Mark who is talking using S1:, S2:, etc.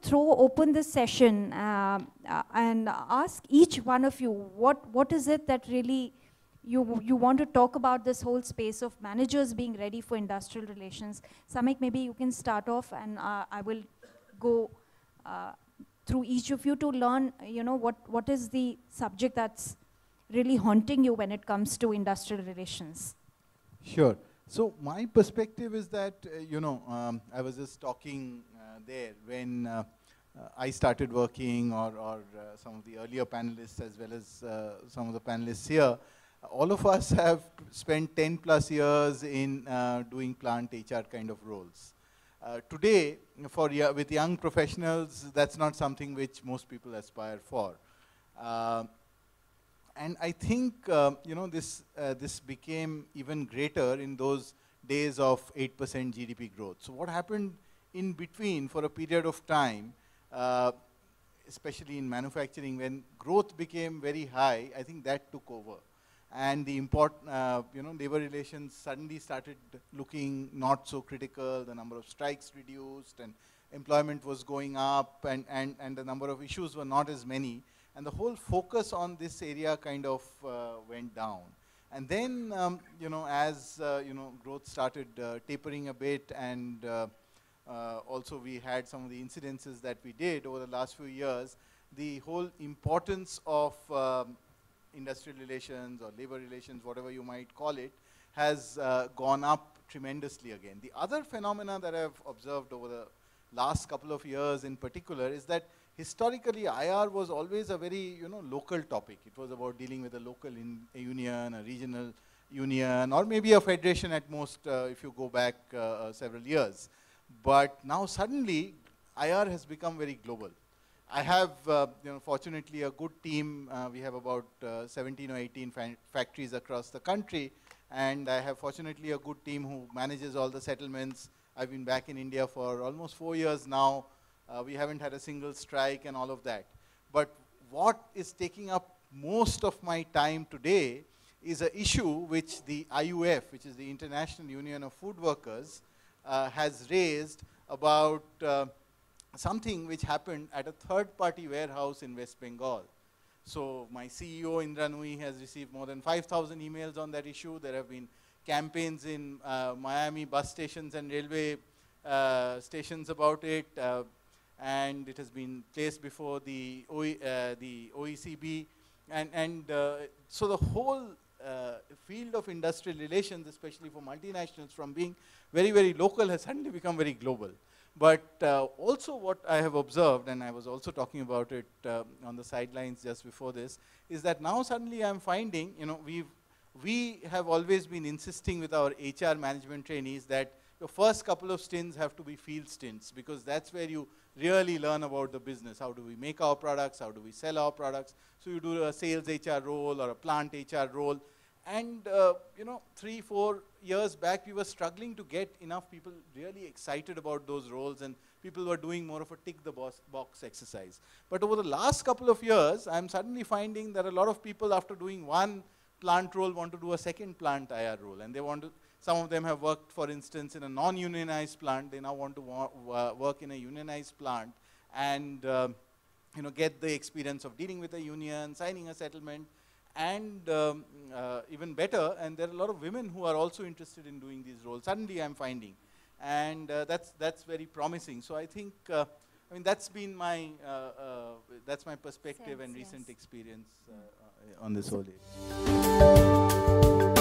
S1: throw open this session and ask each one of you, what is it that really you want to talk about this whole space of managers being ready for industrial relations. Samik, maybe you can start off, and I will go through each of you to learn, what is the subject that's really haunting you when it comes to industrial relations.
S2: Sure. So my perspective is that, I was just talking there when I started working, or some of the earlier panelists as well as some of the panelists here, all of us have spent 10 plus years in doing plant HR kind of roles. Today, with young professionals, that's not something which most people aspire for. And I think this became even greater in those days of 8% GDP growth. So what happened in between for a period of time, especially in manufacturing, when growth became very high, I think that took over. And the labor relations suddenly started looking not so critical. The number of strikes reduced, and employment was going up, and the number of issues were not as many. And the whole focus on this area kind of went down. And then, as growth started tapering a bit, and also we had some of the incidences that we did over the last few years, the whole importance of industrial relations or labor relations, whatever you might call it, has gone up tremendously again. The other phenomena that I've observed over the last couple of years in particular is that historically IR was always a very local topic. It was about dealing with a local union, a regional union, or maybe a federation at most if you go back several years. But now suddenly IR has become very global. I have, fortunately, a good team. We have about 17 or 18 factories across the country, and I have, fortunately, a good team who manages all the settlements. I've been back in India for almost 4 years now. We haven't had a single strike and all of that. But what is taking up most of my time today is an issue which the IUF, which is the International Union of Food Workers, has raised about something which happened at a third-party warehouse in West Bengal. So my CEO, Indra Nui, has received more than 5,000 emails on that issue. There have been campaigns in Miami bus stations and railway stations about it, and it has been placed before the OECD. So the whole field of industrial relations, especially for multinationals, from being very, very local, has suddenly become very global. But also what I have observed, and I was also talking about it on the sidelines just before this, is that now suddenly I'm finding, we have always been insisting with our HR management trainees that your first couple of stints have to be field stints, because that's where you really learn about the business. How do we make our products? How do we sell our products? So you do a sales HR role or a plant HR role. And 3-4 years back, we were struggling to get enough people really excited about those roles, and people were doing more of a tick the box exercise. But over the last couple of years, I'm suddenly finding that a lot of people, after doing one plant role, want to do a second plant IR role, and they want to. Some of them have worked, for instance, in a non-unionized plant. They now want to work in a unionized plant, and get the experience of dealing with a union, signing a settlement. And even better, and there are a lot of women who are also interested in doing these roles. Suddenly I'm finding, and that's very promising. So I think, that's been my perspective and recent experience on this whole area.